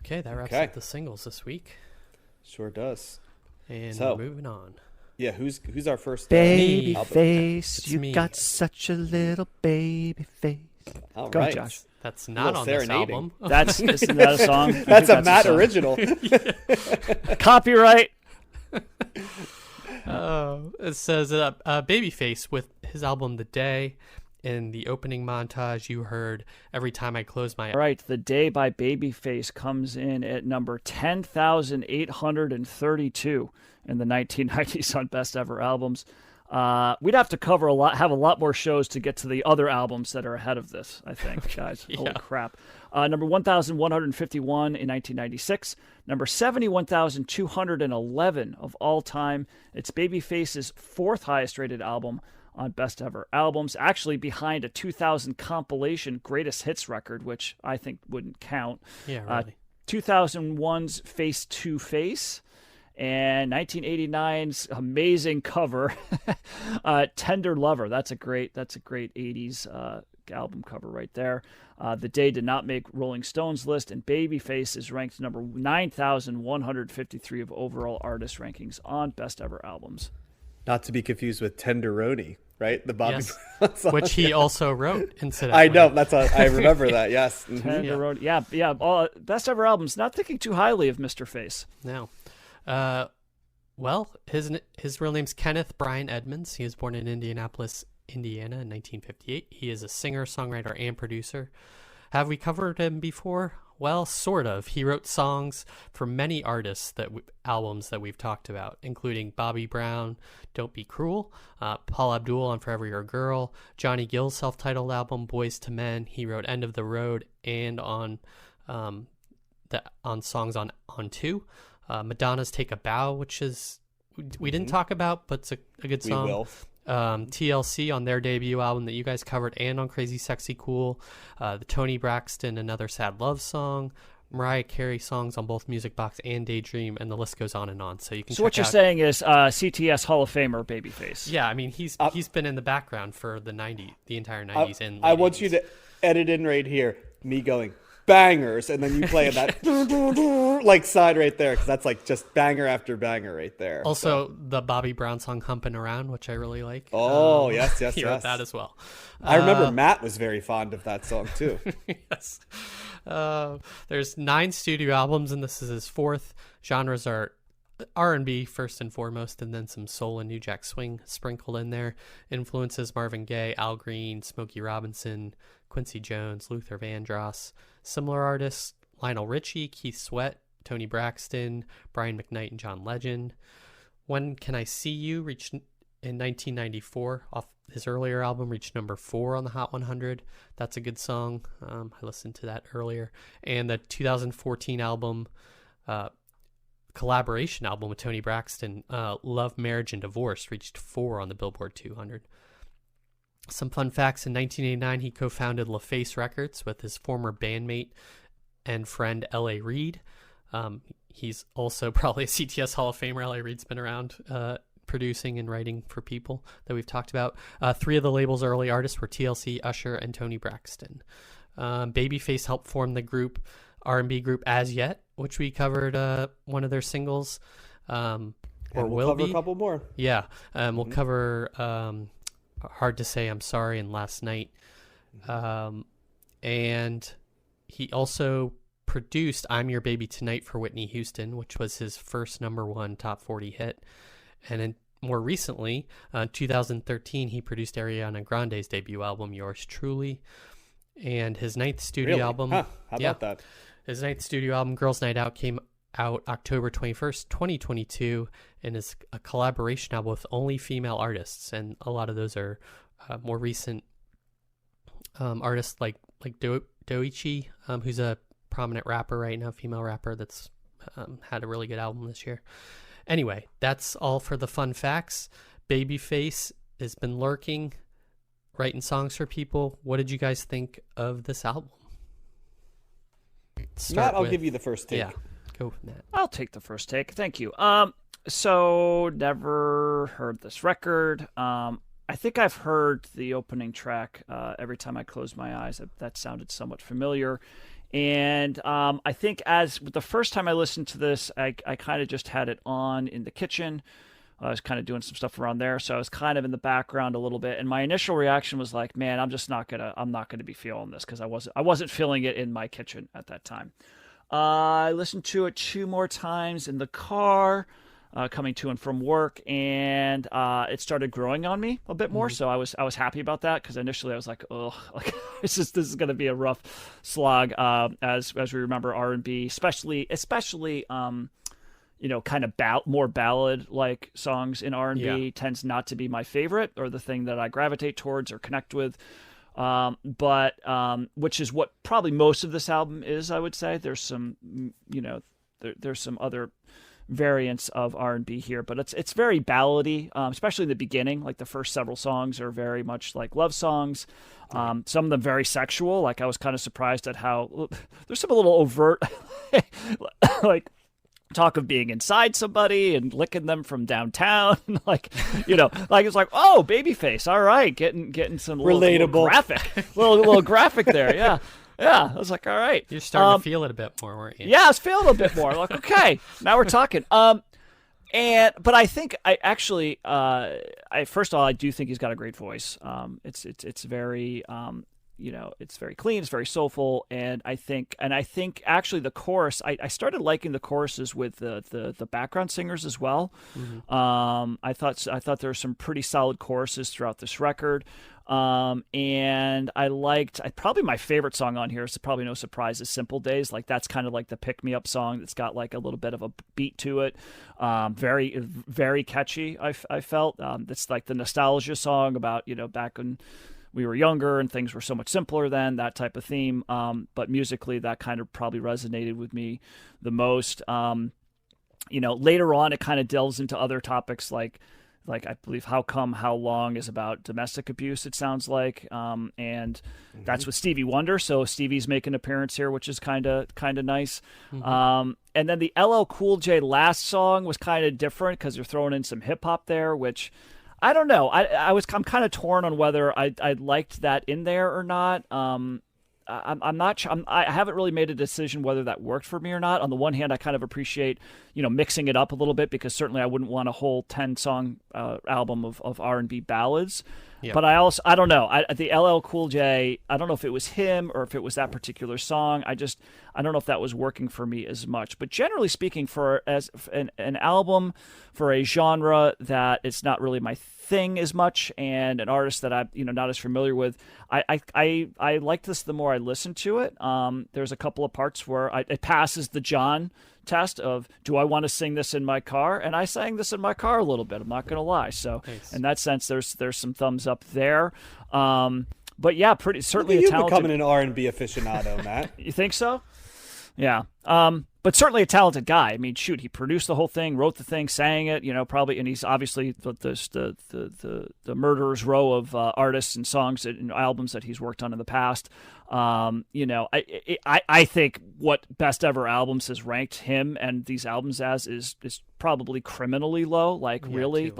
Okay, that wraps up the singles this week. Sure does. And we're moving on. Yeah, who's our first Babyface? You got such a little baby face. All Go, right, Josh. That's not on this album. Isn't that a song? That's a Matt original. Copyright. It says Babyface with his album The Day. In the opening montage, you heard Every Time I Close My Eyes. Right, The Day by Babyface comes in at number 10,832 in the 1990s on Best Ever Albums. We'd have to cover have a lot more shows to get to the other albums that are ahead of this, I think, guys. Yeah. Holy crap. Number 1,151 in 1996. Number 71,211 of all time. It's Babyface's fourth highest rated album on Best Ever Albums, actually behind a 2000 compilation Greatest Hits record, which I think wouldn't count. Yeah, really. 2001's Face to Face, and 1989's amazing cover, Tender Lover. That's a great 80s album cover right there. The Day did not make Rolling Stone's list, and Babyface is ranked number 9,153 of overall artist rankings on Best Ever Albums. Not to be confused with Tenderoni, right? The Bobby Brown song, which he also wrote, incidentally. I know. I remember that, yes. Mm-hmm. Tenderoni. Yeah. Best Ever Albums. Not thinking too highly of Mr. Face. No. Well, his real name's Kenneth Brian Edmonds. He was born in Indianapolis, Indiana in 1958. He is a singer, songwriter, and producer. Have we covered him before? Well, sort of. He wrote songs for many artists albums that we've talked about, including Bobby Brown, Don't Be Cruel, Paul Abdul on Forever Your Girl, Johnny Gill's self-titled album Boys to Men. He wrote End of the Road and on songs on 2. Madonna's Take a Bow, which is we didn't talk about, but it's a good song. We will. TLC on their debut album that you guys covered, and on Crazy Sexy Cool. The Toni Braxton Another Sad Love Song. Mariah Carey songs on both Music Box and Daydream, and the list goes on and on. So you can. So what you're saying is CTS Hall of Famer Babyface. Yeah, I mean he's been in the background for the entire 90s. And I want you to edit in right here me going bangers, and then you play that like side right there, because that's like just banger after banger right there. Also, the Bobby Brown song "Humpin' Around," which I really like. Oh, yes, he wrote that as well. I remember Matt was very fond of that song too. Yes. There's 9 studio albums, and this is his 4th. Genres are R&B first and foremost, and then some soul and New Jack Swing sprinkled in there. Influences: Marvin Gaye, Al Green, Smokey Robinson, Quincy Jones, Luther Vandross. Similar artists: Lionel Richie, Keith Sweat, Toni Braxton, Brian McKnight, and John Legend. When Can I See You reached in 1994 off his earlier album, reached number 4 on the Hot 100. That's a good song. I listened to that earlier. And the 2014 album, collaboration album with Toni Braxton, Love, Marriage, and Divorce, reached 4 on the Billboard 200. Some fun facts: in 1989, he co-founded LaFace Records with his former bandmate and friend L.A. Reid. He's also probably a CTS Hall of Famer. L.A. Reid's been around producing and writing for people that we've talked about. 3 of the label's early artists were TLC, Usher, and Toni Braxton. Babyface helped form the R&B group As Yet, which we covered one of their singles. We'll cover a couple more. Yeah, we'll cover Hard to Say I'm Sorry and Last Night. And he also produced I'm Your Baby Tonight for Whitney Houston, which was his first number 1 top 40 hit. And more recently, 2013, he produced Ariana Grande's debut album, Yours Truly. And his 9th studio album. Huh. How about that? His 9th studio album, Girls Night Out, came out October 21st, 2022, and is a collaboration album with only female artists. And a lot of those are more recent artists like Doichi, who's a prominent rapper right now, female rapper that's had a really good album this year. Anyway, that's all for the fun facts. Babyface has been lurking, writing songs for people. What did you guys think of this album? Matt, I'll give you the first take. Yeah, go with Matt. I'll take the first take. Thank you. So never heard this record. I think I've heard the opening track, Every Time I Close My Eyes. That sounded somewhat familiar. And I think as the first time I listened to this, I kind of just had it on in the kitchen. I was kind of doing some stuff around there, so I was kind of in the background a little bit. And my initial reaction was like, "Man, I'm not gonna be feeling this," because I wasn't feeling it in my kitchen at that time. I listened to it 2 more times in the car, coming to and from work, and it started growing on me a bit more. So I was happy about that, because initially I was like, "Oh, like this is going to be a rough slog." As we remember, R&B, especially kind of more ballad like songs in R&B tends not to be my favorite or the thing that I gravitate towards or connect with. But which is what probably most of this album is, I would say. There's some, there's some other variants of R&B here, but it's very ballady, especially in the beginning. Like the first several songs are very much like love songs. Some of them very sexual. Like I was kind of surprised at how there's some a little overt, like talk of being inside somebody and licking them from downtown. like it's like, oh, Babyface, all right, getting some relatable graphic, little graphic there. Yeah, I was like, all right. You're starting to feel it a bit more, weren't you? Yeah, I was feeling a bit more. Like, okay, now we're talking. But I think I actually, first of all, I do think he's got a great voice. It's very, it's very clean, it's very soulful, and I think actually the chorus, I started liking the choruses with the background singers as well. I thought there were some pretty solid choruses throughout this record. And I liked, probably my favorite song on here is probably no surprise is Simple Days. Like that's kind of like the pick me up song that's got like a little bit of a beat to it. Very, very catchy. I felt, it's like the nostalgia song about, back when we were younger and things were so much simpler then, that type of theme. But musically that kind of probably resonated with me the most. Later on it kind of delves into other topics like I believe How Come, How Long is about domestic abuse, it sounds like. And that's with Stevie Wonder. So Stevie's making an appearance here, which is kind of nice. And then the LL Cool J last song was kind of different because they're throwing in some hip hop there, which I don't know. I'm kind of torn on whether I liked that in there or not. I'm not sure. I haven't really made a decision whether that worked for me or not. On the one hand, I kind of appreciate, mixing it up a little bit, because certainly I wouldn't want a whole 10-song album of R&B ballads. Yep. But I don't know. The LL Cool J, I don't know if it was him or if it was that particular song. I don't know if that was working for me as much. But generally speaking, as an album for a genre that it's not really my thing as much, and an artist that I'm not as familiar with, I liked this the more I listened to it. There's a couple of parts where it passes the John test of, do I want to sing this in my car? And I sang this in my car a little bit, I'm not gonna lie. So nice. In that sense, there's some thumbs up there. But yeah, certainly you becoming an R&B aficionado, Matt. You think so? Yeah. But certainly a talented guy. I mean, shoot, he produced the whole thing, wrote the thing, sang it, probably, and he's obviously the murderer's row of artists and songs and albums that he's worked on in the past. I think what Best Ever Albums has ranked him and these albums as is probably criminally low. Like really,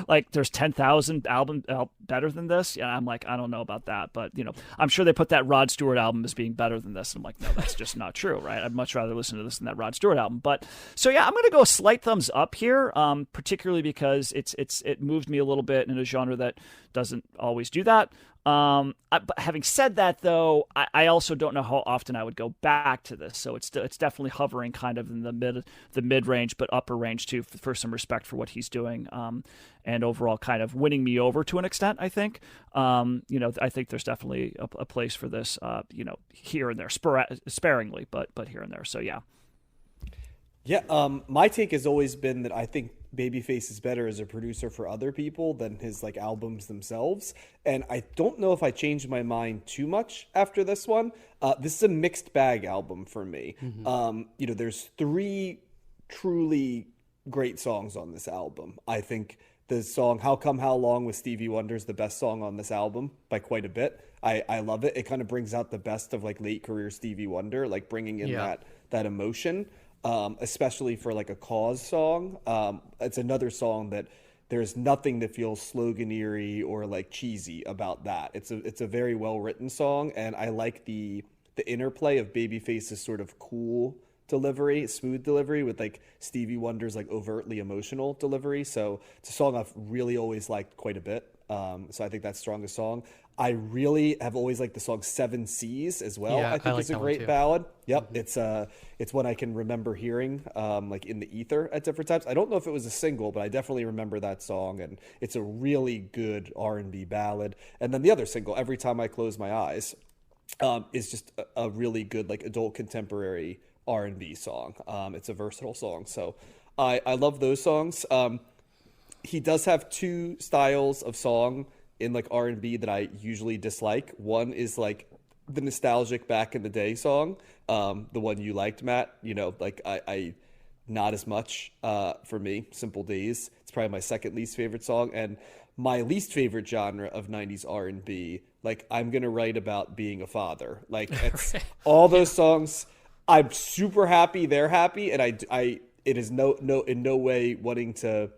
like there's 10,000 albums better than this. Yeah, I'm like, I don't know about that, but I'm sure they put that Rod Stewart album as being better than this. I'm like, no, that's just not true, right? I'd much rather listen to this than that Rod Stewart album. But so yeah, I'm gonna go a slight thumbs up here, particularly because it moved me a little bit in a genre that doesn't always do that. But having said that, though, I also don't know how often I would go back to this. So it's definitely hovering kind of in the mid range, but upper range too, for some respect for what he's doing, and overall kind of winning me over to an extent. I think, I think there's definitely a place for this, here and there, sparingly, but here and there. So yeah. Yeah, my take has always been that I think Babyface is better as a producer for other people than his albums themselves, and I don't know if I changed my mind too much after this one. This is a mixed bag album for me. There's 3 truly great songs on this album. I think the song How Come How Long with Stevie Wonder is the best song on this album by quite a bit. I love it. It kind of brings out the best of late career Stevie Wonder, bringing in that emotion. Especially for a cause song. It's another song that there's nothing that feels sloganeering or cheesy about that. It's a very well written song, and I like the the interplay of Babyface's sort of cool delivery, smooth delivery, with like Stevie Wonder's like overtly emotional delivery. So it's a song I've really always liked quite a bit. So I think that's strongest song. I really have always liked the song Seven Seas as well. Yeah, I think like it's a that one great too. ballad. Yep, it's one I can remember hearing like in the ether at different times. I don't know if it was a single, but I definitely remember that song, and it's a really good R&B ballad. And then the other single, Every Time I Close My Eyes, is just a really good like adult contemporary R&B song. It's a versatile song, so I love those songs. He does have two styles of song in like R&B that I usually dislike. One is like the nostalgic back in the day song, the one you liked, Matt. You know, like I not as much for me. Simple Days. It's probably my second least favorite song, and my least favorite genre of 90s R&B. Like, I'm gonna write about being a father. Like, it's all those songs. I'm super happy they're happy, and it is in no way wanting to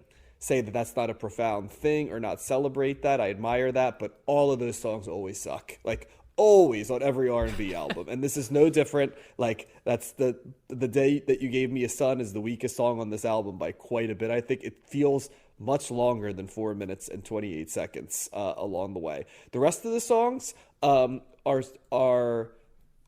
say that that's not a profound thing or not celebrate that. I admire that, but all of those songs always suck. Like, always on every R&B album, and this is no different. Like, that's the Day That You Gave Me a Son is the weakest song on this album by quite a bit. I think it feels much longer than 4 minutes and 28 seconds along the way. The rest of the songs are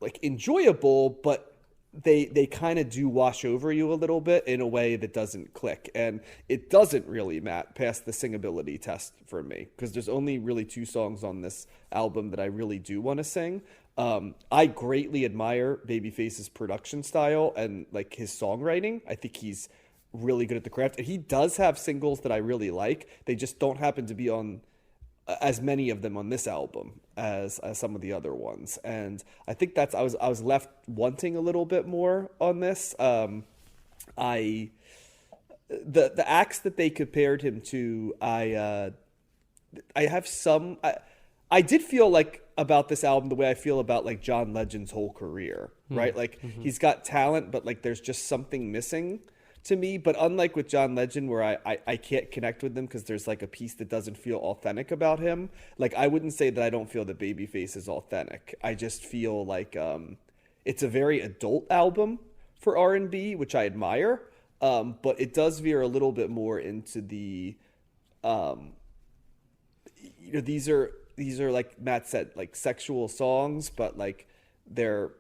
like enjoyable, but they kind of do wash over you a little bit in a way that doesn't click. And it doesn't really, Matt, pass the singability test for me, because there's only really two songs on this album that I really do want to sing. I greatly admire Babyface's production style and like his songwriting. I think he's really good at the craft, and he does have singles that I really like. They just don't happen to be on as many of them on this album as some of the other ones, and I think that's I was left wanting a little bit more on this. The acts that they compared him to, I have some. I did feel like about this album the way I feel about like John Legend's whole career, right? Like he's got talent, but like there's just something missing to me. But unlike with John Legend, where I can't connect with them because there's like a piece that doesn't feel authentic about him, like I wouldn't say that I don't feel that Babyface is authentic. I just feel like it's a very adult album for R&B, which I admire, but it does veer a little bit more into the these are like Matt said, like sexual songs, but like they're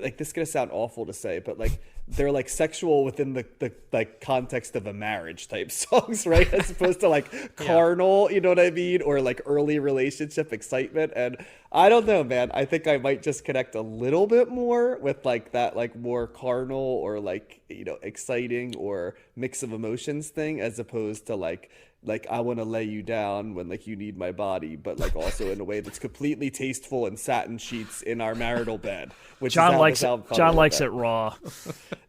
like, this is gonna sound awful to say, but like they're like sexual within the like context of a marriage type songs, right? As opposed to like carnal, you know what I mean? Or like early relationship excitement. And I don't know, man. I think I might just connect a little bit more with like that, like more carnal or like, you know, exciting or mix of emotions thing, as opposed to like I want to lay you down when like you need my body, but like also in a way that's completely tasteful and satin sheets in our marital bed. Which John likes it raw.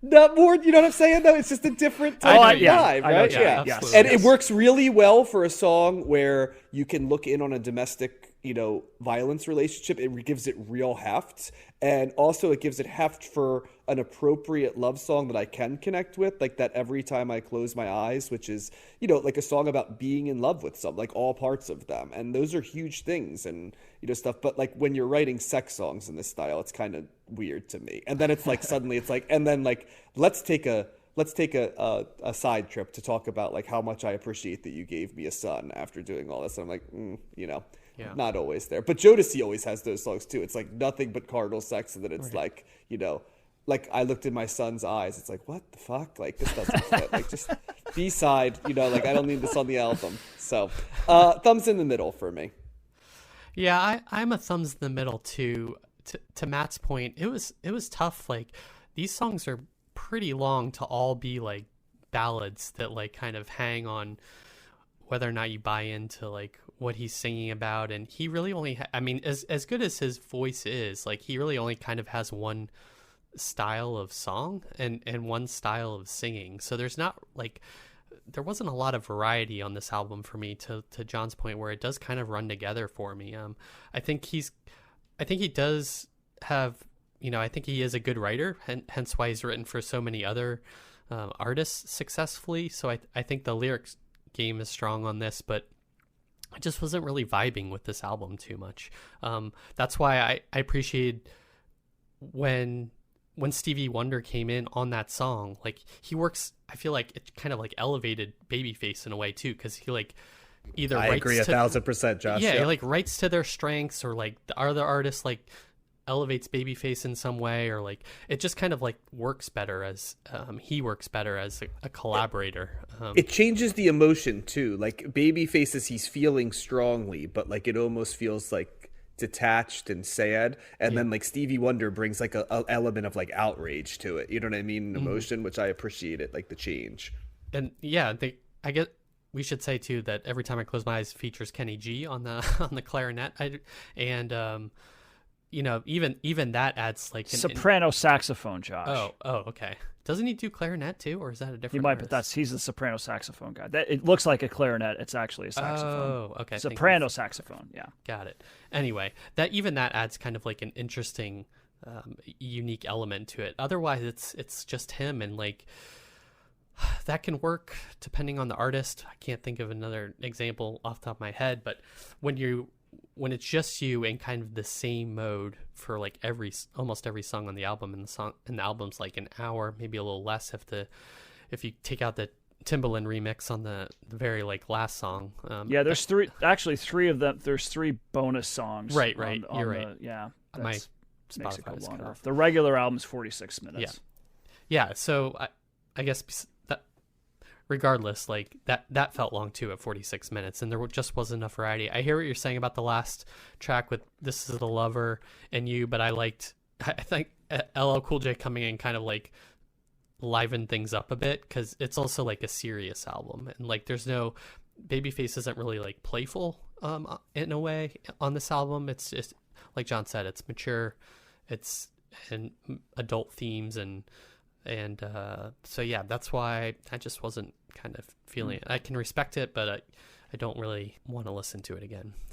Not more, you know what I'm saying? Though it's just a different type of vibe, right? Yes. And it works really well for a song where you can look in on a domestic, you know, violence relationship. It gives it real heft, and also it gives it heft for an appropriate love song that I can connect with, like that Every Time I Close My Eyes, which is, you know, like a song about being in love with someone, like all parts of them, and those are huge things and, you know, stuff. But like when you're writing sex songs in this style, it's kind of weird to me. And then it's like suddenly it's like, and then like let's take a side trip to talk about like how much I appreciate that you gave me a son after doing all this. And I'm like, you know. Yeah. Not always there. But Jodeci always has those songs too. It's like nothing but carnal sex, and then it's like, you know, like I looked in my son's eyes. It's like, what the fuck? Like this doesn't fit. Like just B-side, you know, like I don't need this on the album. So thumbs in the middle for me. Yeah, I'm a thumbs in the middle too. To Matt's point, it was tough. Like these songs are pretty long to all be like ballads that like kind of hang on whether or not you buy into like what he's singing about. And he really only I mean, as good as his voice is, like he really only kind of has one style of song and one style of singing. So there's not like, there wasn't a lot of variety on this album for me, to John's point, where it does kind of run together for me. I think he does have, you know, I think he is a good writer, and hence why he's written for so many other artists successfully. So I think the lyrics game is strong on this, but I just wasn't really vibing with this album too much. That's why I appreciate when Stevie Wonder came in on that song, like he works, I feel like it kind of like elevated Babyface in a way too, because he like either I agree 1,000%, Josh. yeah, he like writes to their strengths, or like the other artist like elevates Babyface in some way, or like it just kind of like works better as he works better as a collaborator. It changes the emotion too. Like Babyface is he's feeling strongly, but like it almost feels like detached and sad, and then like Stevie Wonder brings like a element of like outrage to it, you know what I mean, emotion, which I appreciate it, like the change. And yeah, I get, we should say too that Every Time I Close My Eyes features Kenny G on the on the clarinet, and you know, even that adds like soprano saxophone, Josh. Oh, okay. Doesn't he do clarinet too, or is that a different? He might, artist? but he's the soprano saxophone guy. It looks like a clarinet. It's actually a saxophone. Oh, okay. Soprano saxophone. Yeah. Got it. Anyway, that adds kind of like an interesting, unique element to it. Otherwise, it's just him, and like that can work depending on the artist. I can't think of another example off the top of my head, but when it's just you in kind of the same mode for like almost every song on the album, and the album's like an hour, maybe a little less if you take out the Timbaland remix on the very like last song. Yeah, there's three of them. There's 3 bonus songs. Right. On You're right. Yeah, My makes it go Spotify was cut longer. off. The regular album's 46 minutes. Yeah. So I guess that regardless, like that felt long too at 46 minutes, and there just wasn't enough variety. I hear what you're saying about the last track with This Is the Lover and You, but I think LL Cool J coming in kind of like liven things up a bit, because it's also like a serious album, and like there's no, Babyface isn't really like playful in a way on this album. It's just like John said, it's mature, it's and adult themes, and so yeah, that's why I just wasn't kind of feeling it. I can respect it, but I don't really want to listen to it again.